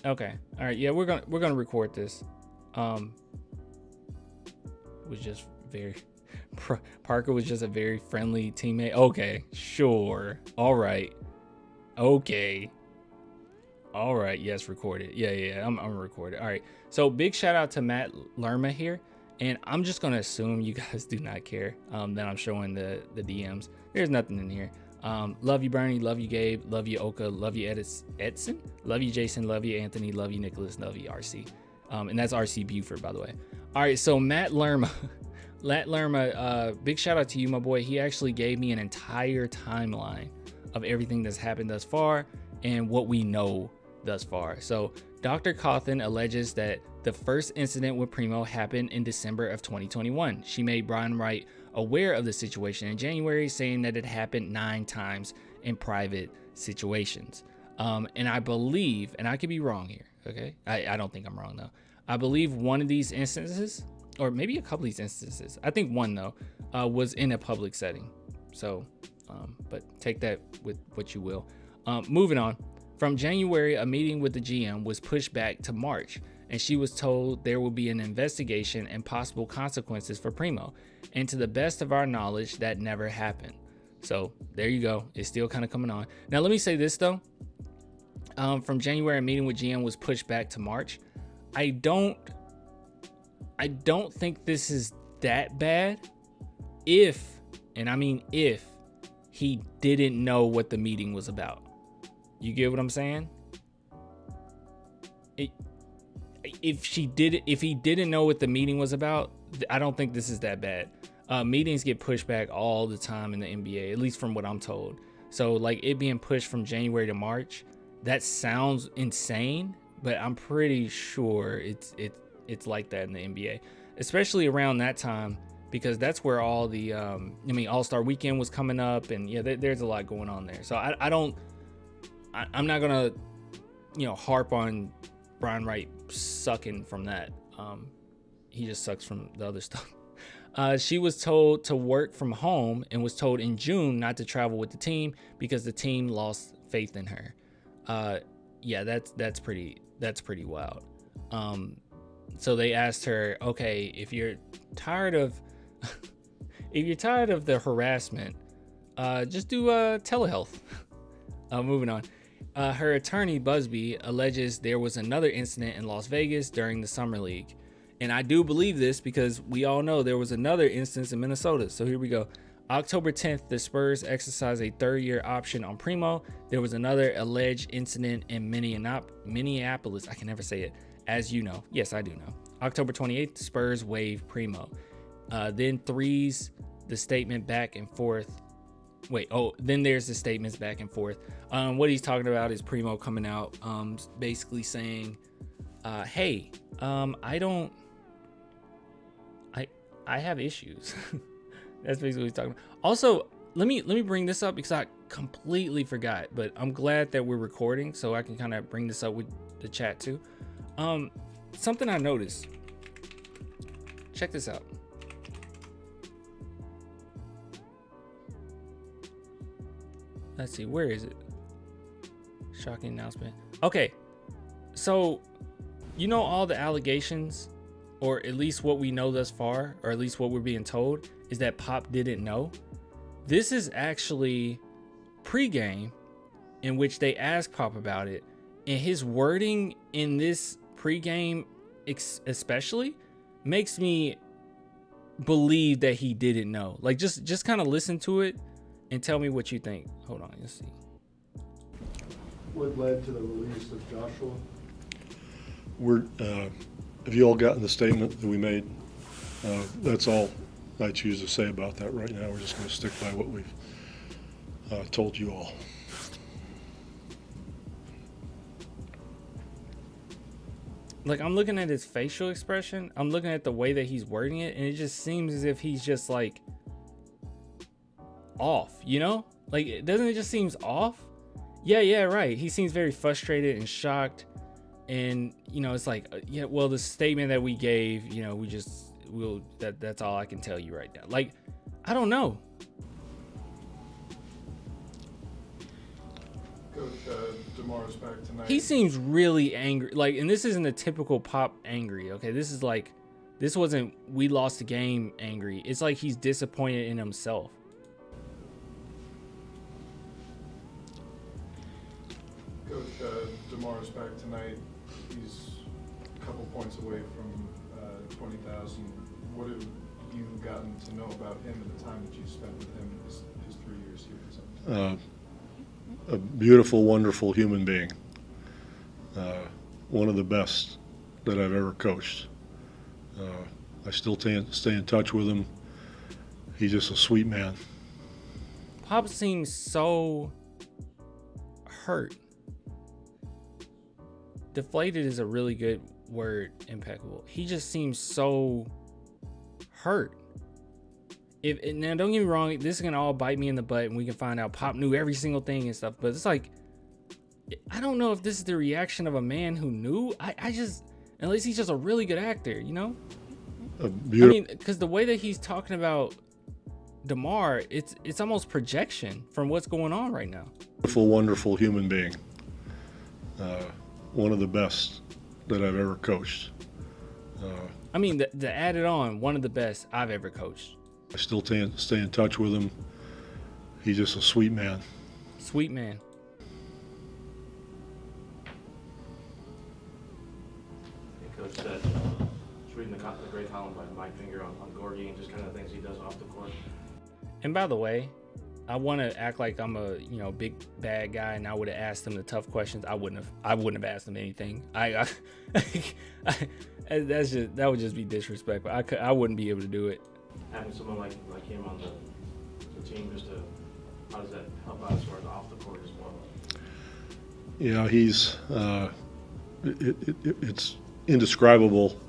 Okay. All right. Yeah, we're gonna record this. Was just very Parker was just a very friendly teammate. Okay, sure. All right. Okay. All right. Yes, recorded. Yeah. I'm recorded. All right. So big shout out to Matt Lerma here, and I'm just gonna assume you guys do not care that I'm showing the DMs. There's nothing in here. Love you, Bernie. Love you, Gabe. Love you, Oka. Love you, Edson. Love you, Jason. Love you, Anthony. Love you, Nicholas. Love you, RC. And that's RC Buford, by the way. All right, so Matt Lerma. Matt Lerma, big shout out to you, my boy. He actually gave me an entire timeline of everything that's happened thus far and what we know thus far. So Dr. Cawthon alleges that the first incident with Primo happened in December of 2021. She made Brian Wright aware of the situation in January, saying that it happened 9 times in private situations. And I believe, and I could be wrong here, okay? I don't think I'm wrong though. I believe one of these instances, or maybe a couple of these instances, I think one though, was in a public setting. So, but take that with what you will. Moving on. From January, a meeting with the GM was pushed back to March, and she was told there will be an investigation and possible consequences for Primo. And to the best of our knowledge, that never happened. So there you go. It's still kind of coming on. Now, let me say this though. From January, a meeting with GM was pushed back to March. I don't think this is that bad if, and I mean if, he didn't know what the meeting was about. You get what I'm saying? If he didn't know what the meeting was about, I don't think this is that bad. Meetings get pushed back all the time in the NBA, at least from what I'm told. So like it being pushed from January to March, that sounds insane, but I'm pretty sure it's like that in the NBA, especially around that time, because that's where all the All-Star Weekend was coming up, and yeah, there's a lot going on there. So I'm not gonna harp on Brian Wright sucking from that. He just sucks from the other stuff. She was told to work from home and was told in June not to travel with the team because the team lost faith in her. Yeah, that's pretty wild. So they asked her, okay, if you're tired of the harassment, just do telehealth. Moving on. Her attorney Busby alleges there was another incident in Las Vegas during the Summer League. And I do believe this because we all know there was another instance in Minnesota. So here we go. October 10th, the Spurs exercised a 3rd-year option on Primo. There was another alleged incident in Minneapolis. I can never say it. As you know. Yes, I do know. October 28th, the Spurs waived Primo. Then the statement back and forth. Then there's the statements back and forth. What he's talking about is Primo coming out, basically saying, hey, I have issues. That's basically what he's talking about. Also, let me bring this up because I completely forgot, but I'm glad that we're recording so I can kind of bring this up with the chat too. Something I noticed. Check this out. Let's see, where is it? Shocking announcement. Okay, so all the allegations, or at least what we know thus far, or at least what we're being told, is that Pop didn't know. This is actually pregame, in which they asked Pop about it, and his wording in this pregame especially makes me believe that he didn't know. Like just kind of listen to it and tell me what you think. Hold on, let's see. What led to the release of Joshua? Have you all gotten the statement that we made? That's all I choose to say about that right now. We're just going to stick by what we've told you all. Like, I'm looking at his facial expression. I'm looking at the way that he's wording it, and it just seems as if he's just like off, Like, doesn't it just seems off? Yeah, right. He seems very frustrated and shocked. And, it's like, the statement that we gave, that's all I can tell you right now. Like, I don't know. Coach, DeMar's back tonight. He seems really angry. Like, and this isn't a typical Pop angry, okay? This is like, this wasn't we lost the game angry. It's like he's disappointed in himself. Coach, DeMar's back tonight. He's a couple points away from 20,000. What have you gotten to know about him and the time that you spent with him his 3 years here? A beautiful, wonderful human being. One of the best that I've ever coached. I still stay in touch with him. He's just a sweet man. Pop seems so hurt. Deflated is a really good word, impeccable. He just seems so hurt. Now, don't get me wrong, this is going to all bite me in the butt and we can find out Pop knew every single thing and stuff, but it's like, I don't know if this is the reaction of a man who knew. I just, unless he's just a really good actor, you know? I mean, because the way that he's talking about DeMar, it's almost projection from what's going on right now. Beautiful, wonderful human being. One of the best that I've ever coached. I mean, the added on, one of the best I've ever coached. I still stay in touch with him. He's just a sweet man. Sweet man. Hey, Coach said, just reading the great column by Mike Finger on Gorgie and just kind of things he does off the court. And by the way, I want to act like I'm a big bad guy, and I would have asked him the tough questions. I wouldn't have asked him anything. That would just be disrespectful. I wouldn't be able to do it. Having someone like him on the team, just to, how does that help out as far as off the court as well? Yeah, he's it's indescribable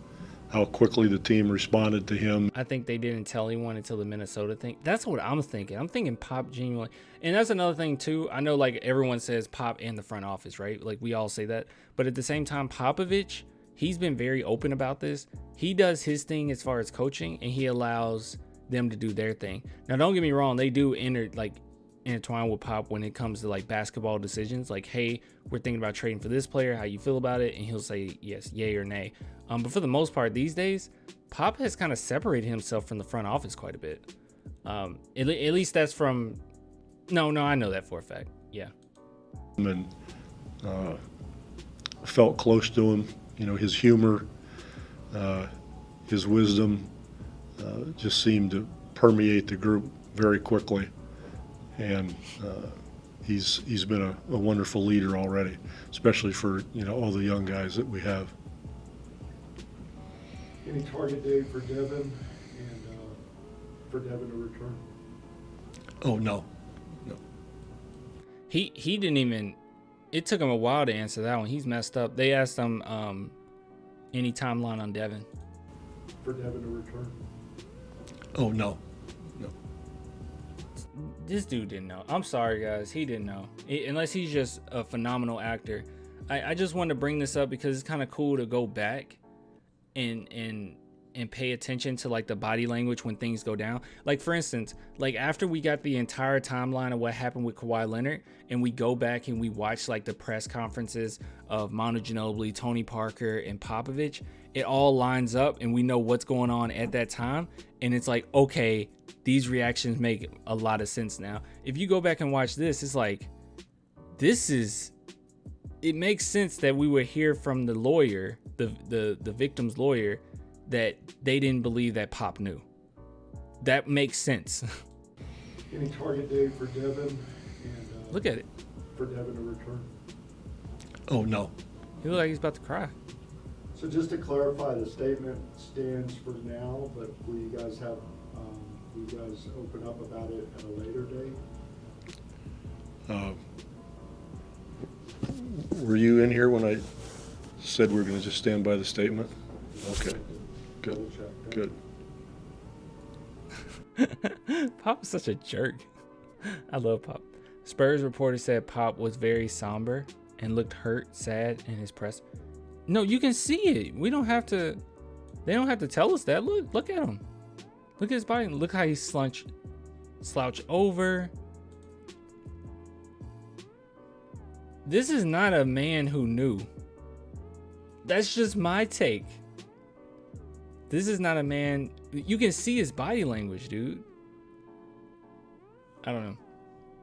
how quickly the team responded to him. I think they didn't tell anyone until the Minnesota thing. That's what I'm thinking. I'm thinking Pop genuinely. And that's another thing, too. I know, like, everyone says Pop and the front office, right? Like, we all say that. But at the same time, Popovich, he's been very open about this. He does his thing as far as coaching, and he allows them to do their thing. Now, don't get me wrong. They do intertwine with Pop when it comes to, like, basketball decisions. Like, hey, we're thinking about trading for this player. How you feel about it? And he'll say yes, yay or nay. But for the most part, these days, Pop has kind of separated himself from the front office quite a bit. At least that's from... No, I know that for a fact. Yeah. And felt close to him. His humor, his wisdom just seemed to permeate the group very quickly. And he's been a wonderful leader already, especially for all the young guys that we have. Any target date for Devin and for Devin to return? Oh, no. He didn't even... It took him a while to answer that one. He's messed up. They asked him any timeline on Devin. For Devin to return? Oh, no. This dude didn't know. I'm sorry, guys. He didn't know. Unless he's just a phenomenal actor. I just wanted to bring this up because it's kind of cool to go back and pay attention to, like, the body language when things go down. Like, for instance, like, after we got the entire timeline of what happened with Kawhi Leonard, and we go back and we watch, like, the press conferences of Manu Ginobili, Tony Parker, and Popovich, it all lines up and we know what's going on at that time. And it's like, okay, these reactions make a lot of sense now. If you go back and watch this, it's like, it makes sense that we would hear from the lawyer, the victim's lawyer, that they didn't believe that Pop knew. That makes sense. Any target date for Devin and Look at it. for Devin to return? Oh, no. He looked like he's about to cry. So just to clarify, the statement stands for now, but will you guys open up about it at a later date? Were you in here when I said we were going to just stand by the statement? Okay. Double check that. Good. Pop is such a jerk. I love Pop. Spurs reporter said Pop was very somber and looked hurt, sad in his press. No, you can see it. We don't have to. They don't have to tell us that. Look at him. Look at his body. Look how he slouch over. This is not a man who knew. That's just my take. This is not a man. You can see his body language, dude. I don't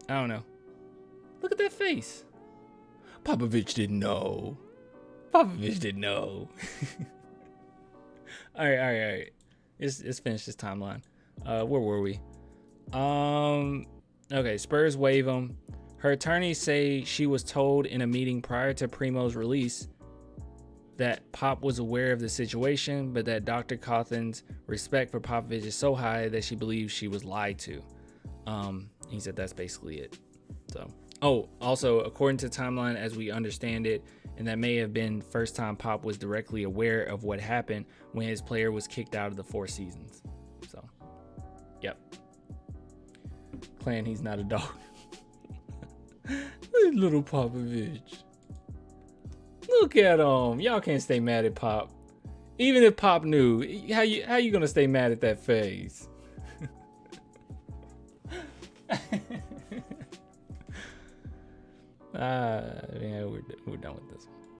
know. Look at that face. Popovich didn't know. All right. Let's finish this timeline. Where were we? Okay, Spurs waive him. Her attorneys say she was told in a meeting prior to Primo's release that Pop was aware of the situation, but that Dr. Cawthon's respect for Popovich is so high that she believes she was lied to. He said that's basically it. So, also, according to timeline as we understand it, and that may have been first time Pop was directly aware of what happened when his player was kicked out of the Four Seasons. So, yep. Clan, he's not a dog. Little Popovich. Look at him. Y'all can't stay mad at Pop. Even if Pop knew, how you gonna stay mad at that face? Yeah, we're done with this one.